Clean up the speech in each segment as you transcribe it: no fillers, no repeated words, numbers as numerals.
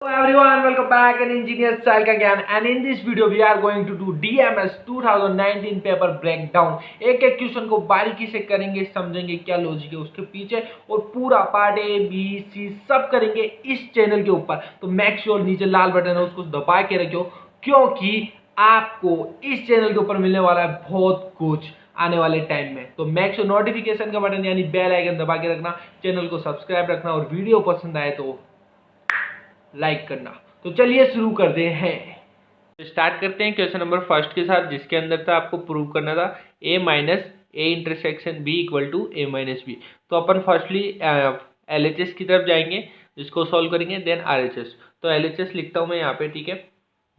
Hello everyone, welcome back in Engineer Style again, and in this video we are going to do DMS 2019 paper breakdown. एक एक question को बारीकी से करेंगे, समझेंगे क्या लॉजिक है उसके पीछे, और पूरा पार्ट ए बी सी सब करेंगे इस चैनल के ऊपर। तो मेक श्योर नीचे लाल बटन है उसको दबा के रखो, क्योंकि आपको इस चैनल के ऊपर मिलने वाला है बहुत कुछ आने वाले टाइम में। तो मेक श्योर नोटिफिकेशन का बटन यानी बेल आइकन दबा के रखना, चैनल को सब्सक्राइब रखना, और वीडियो पसंद आए तो लाइक करना। तो चलिए शुरू करते हैं। तो स्टार्ट करते हैं क्वेश्चन नंबर फर्स्ट के साथ, जिसके अंदर था आपको प्रूव करना था a minus a intersection b equal to a minus b. तो अपन फर्स्टली LHS की तरफ जाएंगे, जिसको सॉल्व करेंगे, देन RHS। तो LHS लिखता हूं मैं यहाँ पे, ठीक है।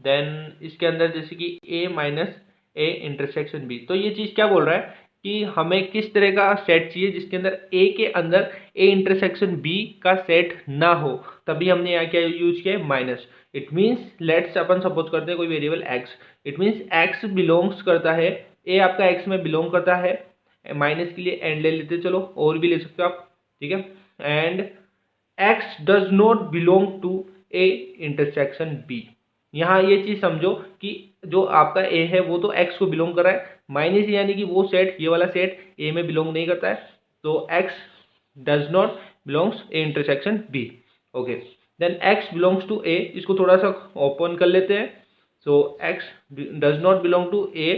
देन इसके अंदर जैसे कि a minus a intersection b, तो ये चीज़ क्या बोल रहा है कि हमें किस तरह का सेट चाहिए जिसके अंदर a के अंदर a इंटरसेक्शन b का सेट ना हो। तभी हमने यहाँ क्या यूज किया है, minus. It means let's upon suppose करते हैं कोई variable x, it means x belongs करता है, a आपका x में बिलोंग करता है। माइनस के लिए एंड ले लेते, चलो और भी ले सकते हो आप, ठीक है। And x does not belong to a intersection b। यहाँ ये चीज समझो कि जो आपका a है वो तो x को बिलोंग कर रहा है, माइनस यानी कि वो सेट, ये वाला सेट a में बिलोंग नहीं करता है। तो x does not belongs a intersection b। Okay, then x belongs to a, इसको थोड़ा सा ओपन कर लेते हैं। So x does not belong to a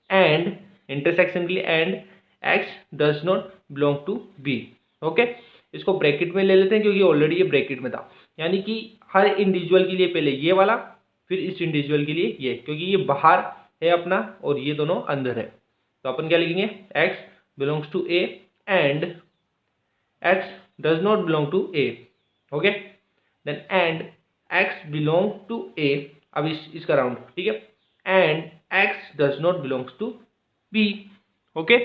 and intersection के लिए and x does not belong to b। Okay, इसको bracket में ले लेते हैं क्योंकि ऑलरेडी ये ब्रैकेट में था, यानी कि हर इंडिविजुअल के लिए पहले ये वाला, फिर इस इंडिविजुअल के लिए ये, क्योंकि ये बाहर है अपना और ये दोनों अंदर है। तो अपन क्या लिखेंगे, x belongs to a and x does not belong to a। Okay, then and x belong to a, अब इसका राउंड, ठीक है, and x does not belongs to b। Okay,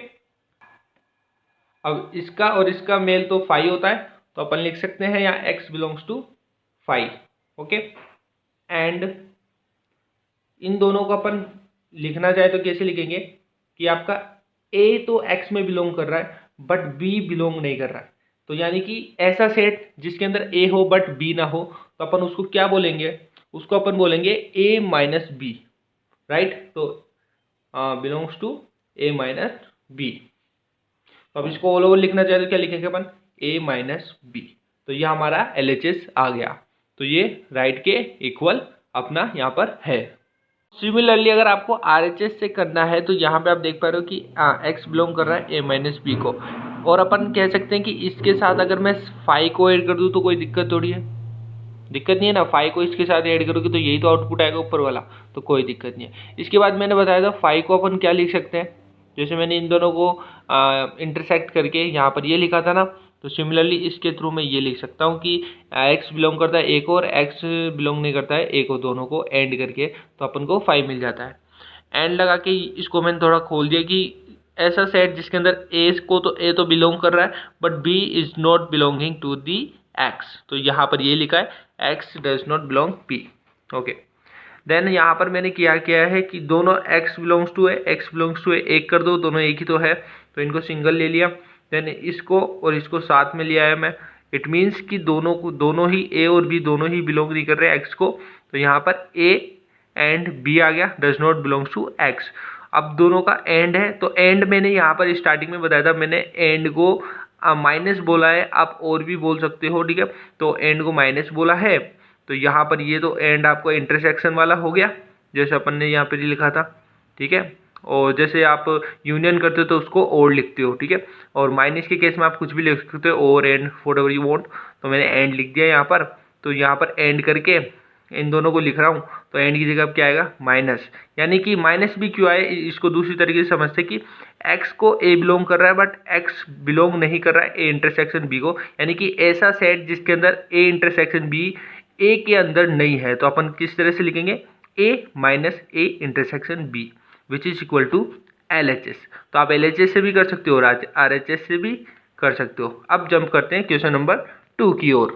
अब इसका और इसका मेल तो 5 होता है, तो अपन लिख सकते हैं यहाँ x belongs to 5। Okay, and इन दोनों को अपन लिखना चाहे तो कैसे लिखेंगे कि आपका a तो x में बिलोंग कर रहा है बट b बिलोंग नहीं कर रहा है। तो यानी कि ऐसा सेट जिसके अंदर a हो बट b ना हो, तो अपन उसको क्या बोलेंगे, उसको अपन बोलेंगे a माइनस बी, राइट। तो belongs to a minus b. तो अब इसको ऑल ओवर लिखना चाहे तो क्या लिखेंगे अपन, a माइनस बी। तो ये हमारा LHS आ गया। तो ये राइट के इक्वल अपना यहाँ पर है। सिमिलरली अगर आपको RHS से करना है तो यहाँ पे आप देख पा रहे हो कि x बिलोंग कर रहा है a माइनस बी को, और अपन कह सकते हैं कि इसके साथ अगर मैं फाइव को ऐड कर दूँ तो कोई दिक्कत थोड़ी है, दिक्कत नहीं है ना। फाइव को इसके साथ ऐड करोगे तो यही तो आउटपुट आएगा ऊपर वाला, तो कोई दिक्कत नहीं है। इसके बाद मैंने बताया था फाइव को अपन क्या लिख सकते हैं, जैसे मैंने इन दोनों को इंटरसेक्ट करके यहाँ पर ये लिखा था ना, तो सिमिलरली इसके थ्रू मैं ये लिख सकता हूँ कि x बिलोंग करता है a को और x बिलोंग नहीं करता है a को, दोनों को एंड करके तो अपन को 5 मिल जाता है। एंड लगा के इसको मैंने थोड़ा खोल दिया कि ऐसा सेट जिसके अंदर a तो बिलोंग कर रहा है but b is not belonging to the x। तो यहाँ पर ये लिखा है x does not belong b। Okay, then यहाँ पर मैंने क्या है कि दोनों x बिलोंग्स टू है एक कर दो, दोनों एक ही तो है, तो इनको सिंगल ले लिया। देन इसको और इसको साथ में लिया है मैं। इट मीन्स कि दोनों ही a और b दोनों ही बिलोंग नहीं कर रहे x को, तो यहाँ पर a एंड b आ गया, does not belongs to x। अब दोनों का एंड है, तो एंड मैंने यहाँ पर स्टार्टिंग में बताया था, मैंने एंड को माइनस बोला है, आप और भी बोल सकते हो, ठीक है। तो एंड को माइनस बोला है, तो यहाँ पर ये तो एंड आपको इंटरसेक्शन वाला हो गया जैसे अपन ने यहाँ पे लिखा था, ठीक है। और जैसे आप यूनियन करते हो तो उसको और लिखते हो, ठीक है। और माइनस के केस में आप कुछ भी लिख सकते हो, और and what ever you want. तो मैंने एंड लिख दिया यहाँ पर, तो यहाँ पर एंड करके इन दोनों को लिख रहा हूँ, तो एंड की जगह अब क्या आएगा, माइनस। यानी कि माइनस भी क्यों आए, इसको दूसरी तरीके से समझते कि x को a बिलोंग कर रहा है बट x बिलोंग नहीं कर रहा है a इंटरसेक्शन b को, यानी कि ऐसा सेट जिसके अंदर a इंटरसेक्शन b a के अंदर नहीं है, तो अपन किस तरह से लिखेंगे, a minus a intersection b which is equal to LHS। तो आप LHS से भी कर सकते हो और RHS से भी कर सकते हो। अब जंप करते हैं क्वेश्चन नंबर 2 की ओर।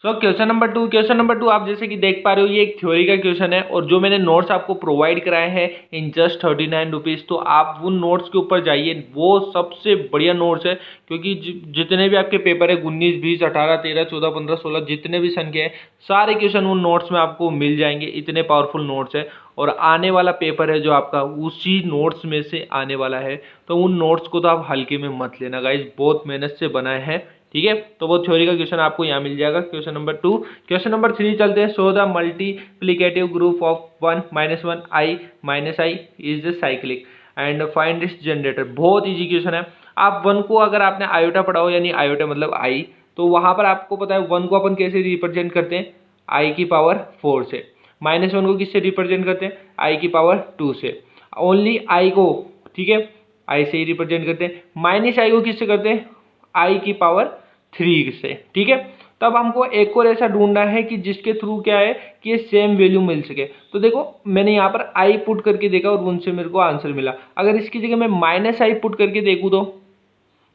क्वेश्चन नंबर टू आप जैसे कि देख पा रहे हो ये एक थ्योरी का क्वेश्चन है और जो मैंने नोट्स आपको प्रोवाइड कराए हैं इन जस्ट 39 रुपीज़, तो आप उन नोट्स के ऊपर जाइए, वो सबसे बढ़िया नोट्स है क्योंकि जितने भी आपके पेपर है 19, 20, 18, 13, 14, 15, 16 जितने भी सन के हैं सारे क्वेश्चन उन नोट्स में आपको मिल जाएंगे। इतने पावरफुल नोट्स है और आने वाला पेपर है जो आपका उसी नोट्स में से आने वाला है, तो उन नोट्स को तो आप हल्के में मत लेना गाइज, बहुत मेहनत से बनाए हैं। ठीक है, तो वो थ्योरी का क्वेश्चन आपको यहाँ मिल जाएगा क्वेश्चन नंबर 2। क्वेश्चन नंबर 3 चलते हैं। Show the multiplicative group of 1 -1 i - i is the cyclic and find its generator. बहुत इजी क्वेश्चन है। आप 1 को अगर आपने आयोटा पढ़ा हो, यानी आयोटा मतलब i, तो वहां पर आपको पता है 1 को अपन कैसे रिप्रेजेंट करते हैं, i की पावर 4 से। -1 को किससे रिप्रेजेंट करते हैं, i की पावर 2 से। ओनली i को, ठीक है, i से ही रिप्रेजेंट करते हैं। -i को किससे करते हैं, i की पावर 3 से। ठीक है, तब हमको एक और ऐसा ढूंढना है कि जिसके थ्रू क्या है कि ये सेम वैल्यू मिल सके। तो देखो मैंने यहाँ पर i पुट करके देखा और उनसे मेरे को आंसर मिला। अगर इसकी जगह मैं -i पुट करके देखूँ तो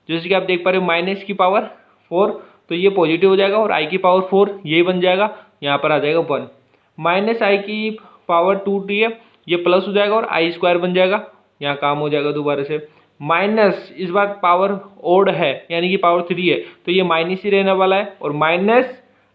जैसे कि आप देख पा रहे हो माइनस की पावर 4, तो ये पॉजिटिव हो जाएगा और i की पावर 4 ये बन जाएगा, यहाँ पर आ जाएगा 1। -i की पावर 2t है, ये प्लस हो जाएगा और i² बन जाएगा, यहाँ काम हो जाएगा दोबारा से। माइनस इस बार पावर ओड है यानी कि पावर 3 है, तो ये माइनस ही रहने वाला है और माइनस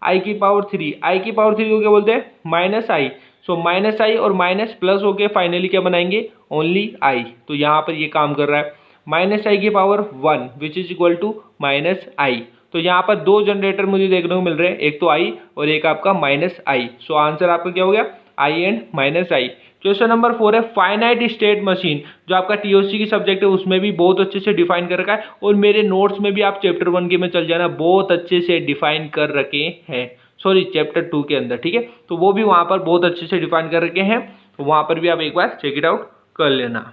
i की पावर 3, i की पावर 3 को क्या बोलते हैं, -i। सो -i और माइनस प्लस होके फाइनली क्या बनाएंगे, ओनली i। तो यहाँ पर ये काम कर रहा है। -i की power 1 which is equal to -i। तो यहाँ पर दो जनरेटर मुझे देखने को मिल रहे हैं, एक तो i और एक आपका -i। सो आंसर आपका क्या हो गया, i and -i। Question number 4 है फाइनाइट स्टेट मशीन, जो आपका टीओसी की सब्जेक्ट है उसमें भी बहुत अच्छे से डिफाइन कर रखा है और मेरे नोट्स में भी आप चैप्टर 1 के में चल जाना, बहुत अच्छे से डिफाइन कर रखे हैं, सॉरी चैप्टर 2 के अंदर। ठीक है, तो वो भी वहां पर बहुत अच्छे से डिफाइन कर रखे हैं, तो वहां पर भी आप एक बार चेक इट आउट कर लेना।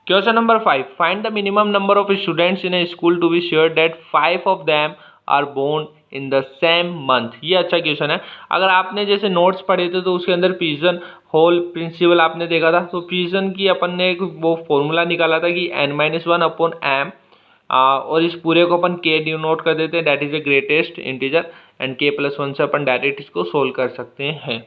Question number 5, find the minimum number of students in a school to be sure that 5 of them are born in the same month. ये अच्छा क्वेश्चन है। अगर आपने जैसे नोट्स पढ़े थे तो उसके अंदर पिजन होल प्रिंसिपल आपने देखा था, तो पिजन की अपन ने एक वो फॉर्मूला निकाला था कि n-1/m, और इस पूरे को अपन k डिनोट कर देते हैं, that is the greatest integer, and k+1 से अपन डायरेक्ट इसको सोल्व कर सकते हैं।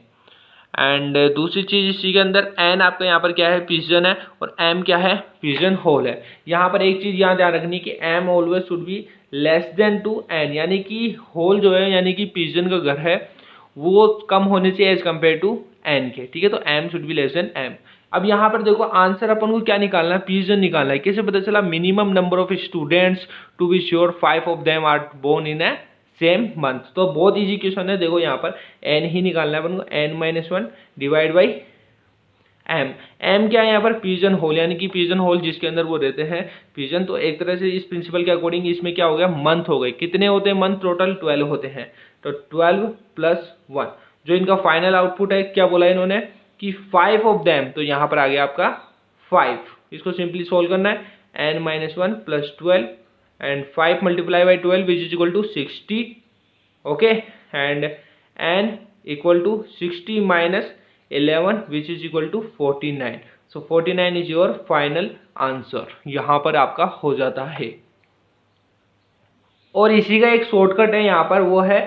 एंड दूसरी चीज इसी के अंदर n आपका यहाँ पर क्या है, पिजन है, और m क्या है, पिजन होल है। यहाँ पर एक चीज यहाँ ध्यान रखनी कि m always should be less than to n, यानी कि होल जो है यानी कि पिजन का घर है वो कम होने से एज कम्पेयर टू n के। ठीक है, तो m should be less then m। अब यहाँ पर देखो आंसर अपन को क्या निकालना है, पिजन निकालना है। कैसे पता चला, minimum number of students to be sure 5 of them are born in a same month. तो बहुत इजी क्वेश्चन है। देखो यहाँ पर n ही निकालना है अपन को, n-1 divide by m। m क्या है यहाँ पर, पिजन होल, यानी कि पिजन होल जिसके अंदर वो रहते हैं पिजन। तो एक तरह से इस प्रिंसिपल के अकॉर्डिंग इसमें क्या हो गया, मंथ हो गए। कितने होते हैं मंथ, टोटल 12 होते हैं, तो 12 + 1 जो इनका फाइनल आउटपुट है, क्या बोला इन्होंने कि 5 ऑफ देम, तो यहाँ पर आ गया आपका 5। इसको सिंपली सोल्व करना है, n-1 + 12 and 5 multiplied by 12 which is equal to 60, okay, and n equal to 60 minus 11 which is equal to 49, so 49 is your final answer। यहाँ पर आपका हो जाता है। और इसी का एक शॉर्टकट है यहाँ पर, वो है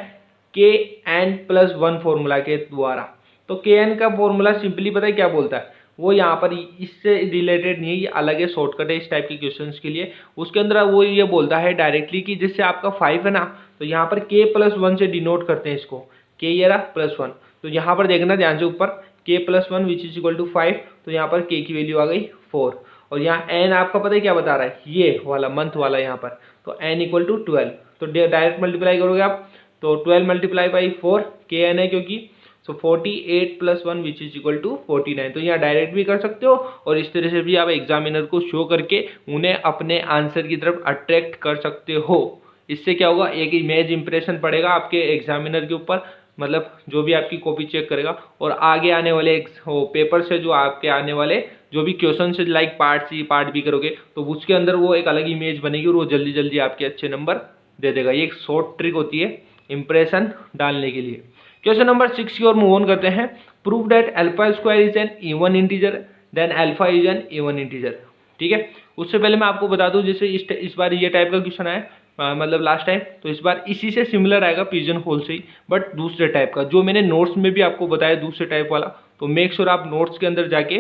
kn+1 फॉर्मूला के द्वारा। तो kn का फॉर्मूला सिंपली पता है क्या बोलता है, वो यहाँ पर इससे रिलेटेड नहीं है, ये अलग है, शॉर्टकट है इस टाइप के क्वेश्चंस के लिए। उसके अंदर वो ये बोलता है डायरेक्टली कि जिससे आपका 5 है ना, तो यहाँ पर k+1 से डिनोट करते हैं इसको, k ये रहा +1। तो यहाँ पर देखना ध्यान से, ऊपर k+1 which is equal to 5, तो यहाँ पर k की वैल्यू आ गई 4, और यहाँ n आपका पता है क्या बता रहा है, ये वाला मंथ वाला यहाँ पर, तो n इक्वल टू 12। तो डायरेक्ट मल्टीप्लाई करोगे आप, तो 12 मल्टीप्लाई बाई 4 kn है क्योंकि, सो 48 + 1 विच इज इक्वल टू 49। तो यहाँ डायरेक्ट भी कर सकते हो और इस तरह से भी आप एग्जामिनर को शो करके उन्हें अपने आंसर की तरफ अट्रैक्ट कर सकते हो। इससे क्या होगा, एक इमेज इंप्रेशन पड़ेगा आपके एग्जामिनर के ऊपर, मतलब जो भी आपकी कॉपी चेक करेगा, और आगे आने वाले पेपर से जो आपके आने वाले जो भी क्वेश्चन से like part C part B करोगे, तो उसके अंदर वो एक अलग इमेज बनेगी और वो जल्दी जल्दी आपके अच्छे नंबर दे देगा। ये एक शॉर्ट ट्रिक होती है इंप्रेशन डालने के लिए। क्वेश्चन नंबर 6 की ओर मूव ऑन करते हैं। Prove that α² is an even integer then α is an even integer. ठीक है, उससे पहले मैं आपको बता दूं, जैसे इस बार ये टाइप का क्वेश्चन आया मतलब लास्ट टाइम, तो इस बार इसी से सिमिलर आएगा पिजन होल से ही, बट दूसरे टाइप का, जो मैंने नोट्स में भी आपको बताया दूसरे टाइप वाला। तो मेक श्योर आप नोट्स के अंदर जाके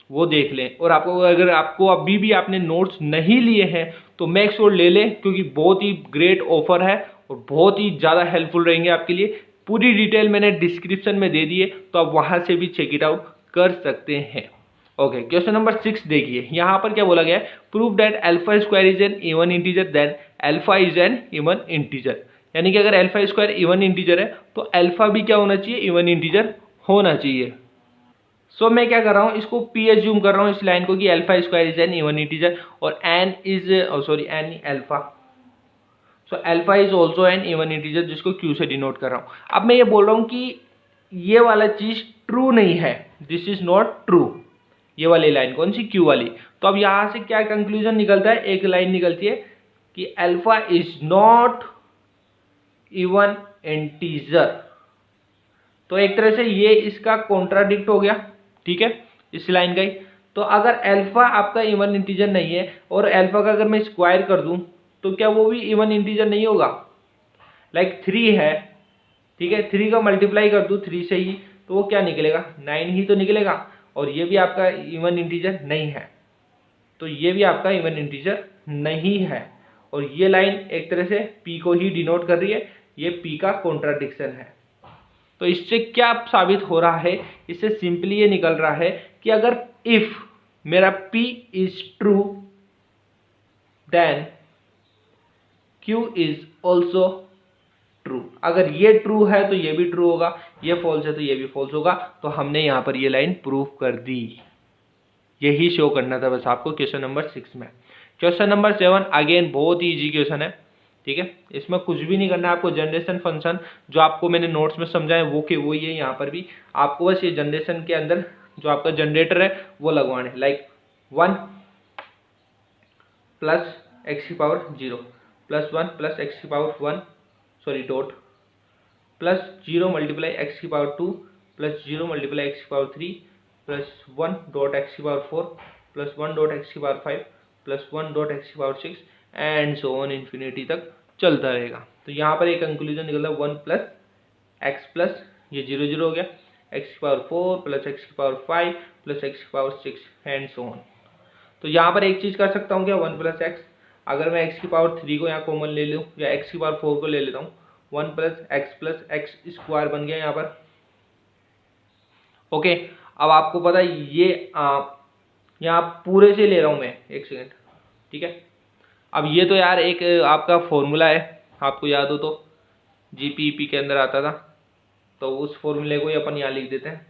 वो देख लें। और आपको अगर आपको अभी भी आपने नोट्स नहीं लिए हैं तो मेक श्योर ले लें, क्योंकि बहुत ही ग्रेट ऑफर है और बहुत ही ज़्यादा हेल्पफुल रहेंगे आपके लिए। पूरी डिटेल मैंने डिस्क्रिप्शन में दे दी है, तो आप वहाँ से भी चेक इट आउट कर सकते हैं। ओके, क्वेश्चन नंबर 6 देखिए, यहाँ पर क्या बोला गया है, prove that alpha square is an even integer then alpha is an even integer. यानी कि अगर अल्फा स्क्वायर इवन इंटीजर है तो अल्फा भी क्या होना चाहिए, इवन इंटीजर होना चाहिए। सो मैं क्या कर रहा हूँ, इसको पी एज्यूम कर रहा हूँ इस लाइन को कि alpha square is an even integer और n is an alpha, so alpha is also an even integer, जिसको क्यू से डिनोट कर रहा हूँ। अब मैं ये बोल रहा हूँ कि ये वाला चीज ट्रू नहीं है, दिस इज नॉट ट्रू, ये वाली लाइन कौन सी, क्यू वाली। तो अब यहां से क्या कंक्लूजन निकलता है, एक लाइन निकलती है कि alpha is not even integer. तो एक तरह से ये इसका कॉन्ट्राडिक्ट हो गया, ठीक है, इस लाइन का ही। तो अगर अल्फा आपका इवन इंटीजर नहीं है और अल्फा का अगर मैं स्क्वायर कर दूं तो क्या वो भी इवन इंटीजर नहीं होगा। लाइक 3 है, ठीक है, 3 का मल्टीप्लाई कर दूं 3 से ही तो वो क्या निकलेगा, 9 ही तो निकलेगा, और ये भी आपका इवन इंटीजर नहीं है, तो ये भी आपका इवन इंटीजर नहीं है। और ये लाइन एक तरह से p को ही डिनोट कर रही है, ये p का कॉन्ट्राडिक्शन है। तो इससे क्या साबित हो रहा है, इससे सिंपली ये निकल रहा है कि अगर इफ मेरा p is true then q is also true. अगर ये ट्रू है तो ये भी ट्रू होगा, ये फॉल्स है तो ये भी फॉल्स होगा। तो हमने यहां पर ये लाइन प्रूव कर दी, यही शो करना था बस आपको क्वेश्चन नंबर 6 में। क्वेश्चन नंबर 7 अगेन बहुत ही इजी क्वेश्चन है, ठीक है, इसमें कुछ भी नहीं करना है आपको। जनरेशन फंक्शन जो आपको मैंने नोट्स में समझाया वो के वही है, यहाँ पर भी आपको बस ये जनरेशन के अंदर जो आपका जनरेटर है वो लगवाना है। लाइक 1 प्लस एक्स की पावर 0 प्लस 1 प्लस एक्स की power 1 sorry dot plus 0 multiply x की पावर 2 प्लस 0 मल्टीप्लाई एक्स की पावर 3 प्लस 1 डॉट एक्स की पावर 4 प्लस 1 डॉट एक्स की पावर 5 प्लस 1 डॉट एक्स की power 6 and so on infinity तक चलता रहेगा। तो यहाँ पर एक कंक्लूजन निकला 1 प्लस एक्स प्लस ये 0 0 हो गया, एक्स की पावर 4 प्लस एक्स की पावर 5 प्लस एक्स की पावर 6 एंड सो ऑन। तो यहाँ पर एक चीज़ कर सकता हूँ क्या, 1 प्लस एक्स, अगर मैं एक्स की पावर 3 को यहाँ कॉमन ले लूँ या एक्स की पावर 4 को ले लेता हूँ, 1 प्लस एक्स स्क्वायर बन गया यहाँ पर। ओके, अब आपको पता है ये यहाँ पूरे से ले रहा हूँ मैं, एक सेकेंड, ठीक है। अब ये तो यार एक आपका फॉर्मूला है, आपको याद हो तो जीपीईपी के अंदर आता था, तो उस फॉर्मूले को ही अपन यहाँ लिख देते हैं।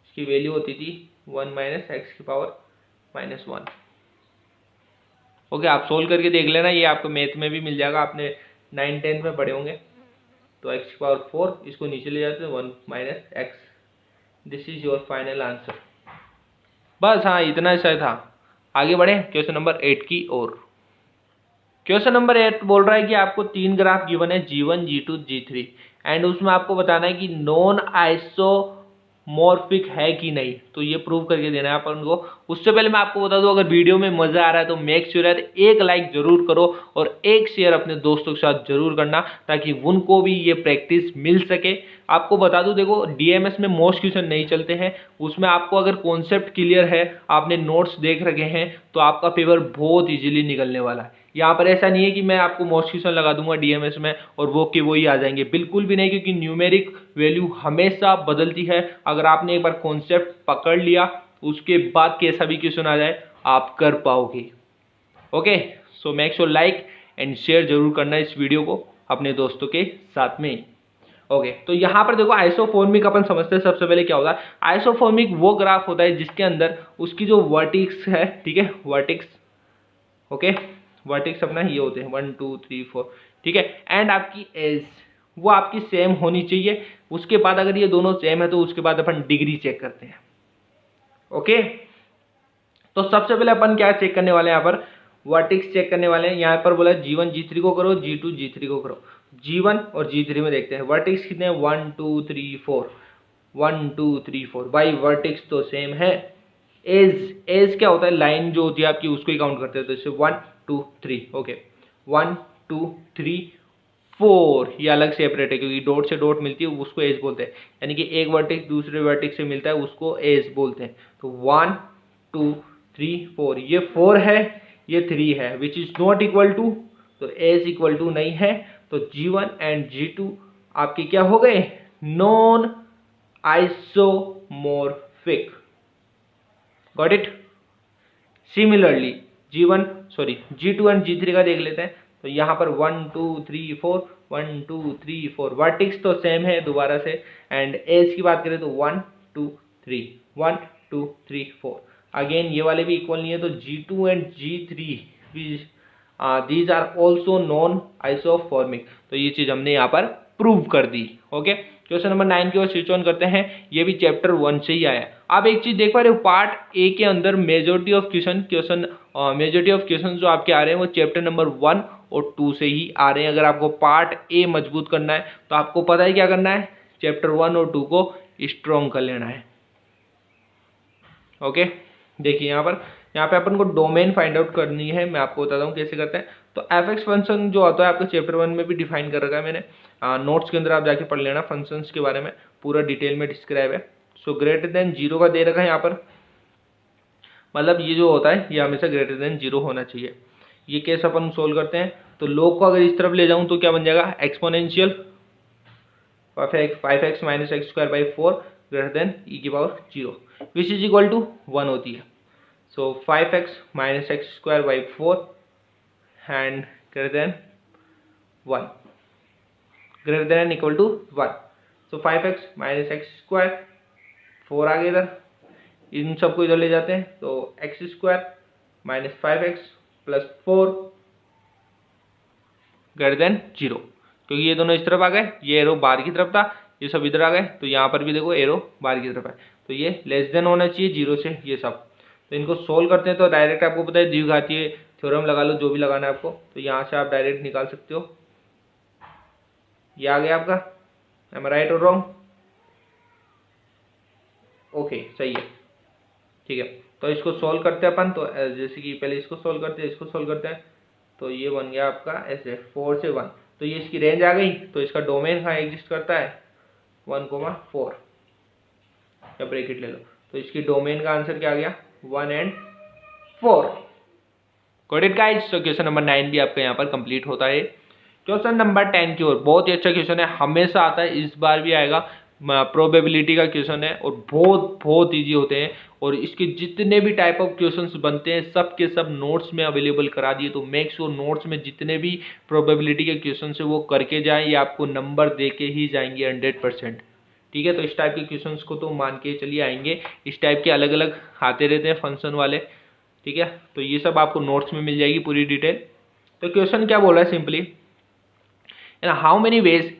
इसकी वैल्यू होती थी 1 माइनस एक्स की पावर -1। ओके, आप सोल्व करके देख लेना, ये आपको मैथ में भी मिल जाएगा, आपने 9 10 में पढ़े होंगे। तो एक्स की पावर 4 इसको नीचे ले जाते हैं 1 minus x, this is your final answer. बस हाँ, इतना सा था। आगे बढ़े क्वेश्चन नंबर 8 की ओर। क्वेश्चन नंबर 8 बोल रहा है कि आपको 3 ग्राफ गिवन है G1 G2 G3 एंड उसमें आपको बताना है कि नॉन आइसोमॉर्फिक है कि नहीं। तो ये प्रूव करके देना है अपन को। उससे पहले मैं आपको बता दूं, अगर वीडियो में मजा आ रहा है तो मेक श्योर है एक लाइक जरूर करो और एक शेयर अपने दोस्तों के साथ जरूर करना, ताकि उनको भी ये प्रैक्टिस मिल सके। आपको बता दूं, देखो डीएमएस में मोस्ट क्वेश्चन नहीं चलते हैं, उसमें आपको अगर कॉन्सेप्ट क्लियर है, आपने नोट्स देख रखे हैं, तो आपका पेपर बहुत इजीली निकलने वाला है। यहाँ पर ऐसा नहीं है कि मैं आपको मोस्ट क्वेश्चन लगा दूंगा डीएमएस में और वो कि वही आ जाएंगे, बिल्कुल भी नहीं, क्योंकि न्यूमेरिक वैल्यू हमेशा बदलती है। अगर आपने एक बार कॉन्सेप्ट पकड़ लिया, उसके बाद कैसा भी क्वेश्चन आ जाए आप कर पाओगे। Okay, so make sure like and share जरूर करना इस वीडियो को अपने दोस्तों के साथ में। ओके, तो यहाँ पर देखो आइसोफॉर्मिक अपन समझते हैं सबसे पहले क्या होता है। आइसोफॉर्मिक वो ग्राफ होता है जिसके अंदर उसकी जो वर्टिक्स है, ठीक है, वर्टिक्स, ओके, वर्टिक्स अपना ये होते हैं 1 2 3 4, ठीक है, एंड आपकी एज वो आपकी सेम होनी चाहिए। उसके बाद अगर ये दोनों सेम है तो उसके बाद अपन डिग्री चेक करते हैं। ओके, तो सबसे पहले अपन क्या चेक करने वाले हैं, यहाँ पर वर्टिक्स चेक करने वाले हैं। यहाँ पर बोला G1 G3 को करो, G2 G3 को करो। G1 और G3 में देखते हैं वर्टिक्स कितने हैं, 1 2 3 4, 1 2 3 4, भाई वर्टिक्स तो सेम है। एज क्या होता है, लाइन जो होती है आपकी उसको ही काउंट करते हैं, तो इससे 1 2 3, ओके। 1 2 3 4 ये अलग सेपरेट है, क्योंकि डॉट से डॉट मिलती है उसको एज बोलते हैं, यानी कि एक वर्टेक्स दूसरे वर्टेक्स से मिलता है उसको एज बोलते हैं। तो 1 2 3 4, ये 4 है, ये 3 है, which is not equal to, तो एज इक्वल टू नहीं है, तो G1 एंड G2 आपके क्या हो गए, non isomorphic. Got it. Similarly G2 and G3 का देख लेते हैं। तो यहाँ पर 1 2 3 4 1 2 3 4 वर्टेक्स तो सेम है दोबारा से, एंड एज की बात करें तो 1 2 3 1 2 3 4, अगेन ये वाले भी इक्वल नहीं है, तो G2 and G3 these are also non isomorphic. तो ये चीज हमने यहाँ पर प्रूव कर दी। ओके, क्वेश्चन नंबर 9 की ओर स्विच ऑन करते हैं। ये भी चैप्टर 1 से ही आया। आप एक चीज देख पा रहे हो, पार्ट ए के अंदर मेजोरिटी ऑफ क्वेश्चन जो आपके आ रहे हैं वो चैप्टर नंबर 1 और 2 से ही आ रहे हैं। अगर आपको पार्ट ए मजबूत करना है तो आपको पता है क्या करना है, चैप्टर 1 और 2 को स्ट्रॉन्ग कर लेना है। ओके, देखिए यहाँ पे अपन को डोमेन फाइंड आउट करनी है। मैं आपको बताता हूँ कैसे करते हैं। तो एफ फंक्शन जो आता है आपको चैप्टर 1 में भी डिफाइन कर रखा है मैंने, नोट्स के अंदर आप जाके पढ़ लेना, फंक्शंस के बारे में पूरा डिटेल में डिस्क्राइब है। सो ग्रेटर देन 0 का दे रखा है यहाँ पर, मतलब ये जो होता है ये हमेशा ग्रेटर देन 0 होना चाहिए। ये केस अपन सोल्व करते हैं। तो log को अगर इस तरफ ले जाऊं तो क्या बन जाएगा, exponential 5x minus x square by 4 greater than e की power 0 which is equal to 1 होती है। So 5x minus x square by 4 and greater than 1 greater than equal to 1। So 5x minus x square 4 आ गया इधर, इन सबको इधर ले जाते हैं, तो x square minus 5x plus 4 greater than 0, क्योंकि ये दोनों इस तरफ आ गए, ये एरो बाहर की तरफ था, ये सब इधर आ गए, तो यहाँ पर भी देखो एरो बाहर की तरफ है, तो ये लेस देन होना चाहिए 0 से ये सब। तो इनको सोल्व करते हैं तो डायरेक्ट आपको पता है द्विघातीय थ्योरम लगा लो, जो भी लगाना है आपको, तो यहाँ से आप डायरेक्ट निकाल सकते हो। ये आ गया आपका, एम आई राइट और रॉन्ग? ओके, सही है, ठीक है। तो इसको सोल्व करते हैं अपन, तो जैसे कि पहले इसको सोल्व करते हैं, इसको सोल्व करते हैं, तो ये बन गया आपका ऐसे 4 से 1, तो ये इसकी रेंज आ गई। तो इसका डोमेन कहाँ एग्जिस्ट करता है, 1,4 या ब्रैकेट ले लो, तो इसकी डोमेन का आंसर क्या आ गया, 1 एंड 4। Got it guys. तो क्वेश्चन नंबर 9 भी आपका यहाँ पर कंप्लीट होता है। क्वेश्चन नंबर 10 की ओर, बहुत ही अच्छा क्वेश्चन है, हमेशा आता है, इस बार भी आएगा। प्रोबेबिलिटी का क्वेश्चन है और बहुत बहुत ईजी होते हैं, और इसके जितने भी टाइप ऑफ क्वेश्चंस बनते हैं सब के सब नोट्स में अवेलेबल करा दिए। तो मेक श्योर नोट्स में जितने भी प्रोबेबिलिटी के क्वेश्चन है वो करके जाएं, ये आपको नंबर दे के ही जाएंगे 100%। ठीक है, तो इस टाइप के क्वेश्चंस को तो मान के चलिए आएंगे, इस टाइप के अलग अलग आते रहते हैं फंक्शन वाले। ठीक है, तो ये सब आपको नोट्स में मिल जाएगी पूरी डिटेल। तो क्वेश्चन क्या बोल रहा है simply, how many ways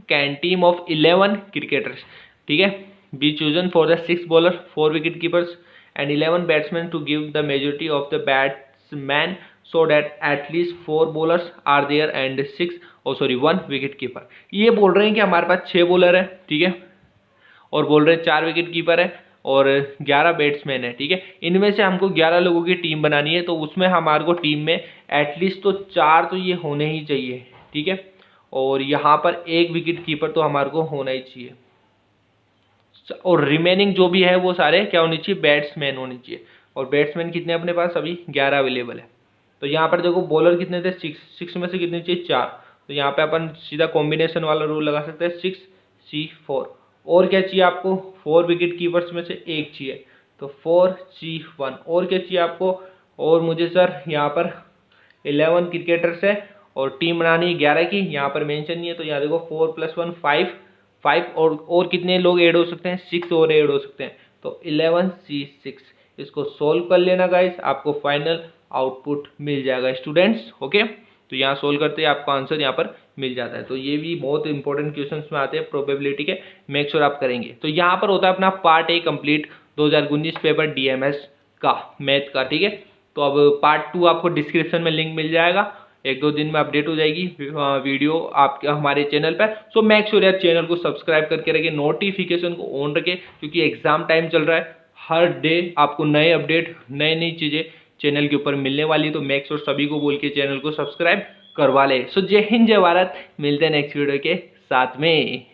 can team of 11 cricketers, ठीक है, be chosen for the 6 bowler 4 wicket keepers and 11 batsman to give the majority of the batsman so that at least 4 bowlers are there and 1 wicket keeper. ये बोल रहे हैं कि हमारे पास 6 bowler है, ठीक है, और बोल रहे हैं 4 विकेट कीपर है और 11 बैट्समैन है। ठीक है, इनमें से हमको 11 लोगों की टीम बनानी है, तो उसमें हमारे को टीम में एटलीस्ट तो 4 तो ये होने ही चाहिए। ठीक है, और यहाँ पर 1 विकेट कीपर तो हमारे को होना ही चाहिए, और रिमेनिंग जो भी है वो सारे क्या होने चाहिए, बैट्समैन होने चाहिए। और बैट्समैन कितने अपने पास अभी 11 अवेलेबल है। तो यहाँ पर देखो बॉलर कितने थे, 6 में से कितने चाहिए, 4। तो यहाँ पे अपन सीधा कॉम्बिनेशन वाला रूल लगा सकते हैं, 6C4। और क्या चाहिए आपको, 4 विकेट कीपर्स में से 1 चाहिए, तो 4C1। और क्या चाहिए आपको, और मुझे सर यहाँ पर 11 क्रिकेटर्स है और टीम बनानी 11 की, यहाँ पर मेंशन नहीं है, तो यहाँ देखो 4 + 1 5 और कितने लोग ऐड हो सकते हैं, 6 और ऐड हो सकते हैं, तो 11C6। इसको सोल्व कर लेना गाइस, आपको फाइनल आउटपुट मिल जाएगा स्टूडेंट्स। ओके, तो यहाँ सोल्व करते हैं आपको आंसर यहाँ पर मिल जाता है। तो ये भी बहुत इंपॉर्टेंट क्वेश्चंस में आते हैं प्रोबेबिलिटी के, मेक श्योर आप करेंगे। तो यहाँ पर होता है अपना part A complete 2019 paper DMS का मैथ का। ठीक है, तो अब पार्ट 2 आपको डिस्क्रिप्शन में लिंक मिल जाएगा, 1-2 दिन में अपडेट हो जाएगी वीडियो आपके हमारे चैनल पर। सो मेक श्योर यार चैनल को सब्सक्राइब करके रखें, नोटिफिकेशन को ऑन रखें, क्योंकि एग्जाम टाइम चल रहा है, हर डे आपको नए अपडेट नई चीज़ें चैनल के ऊपर मिलने वाली। तो मेक श्योर सभी को बोल के चैनल को सब्सक्राइब करवा ले। सो जय हिंद जय भारत, मिलते हैं नेक्स्ट वीडियो के साथ में।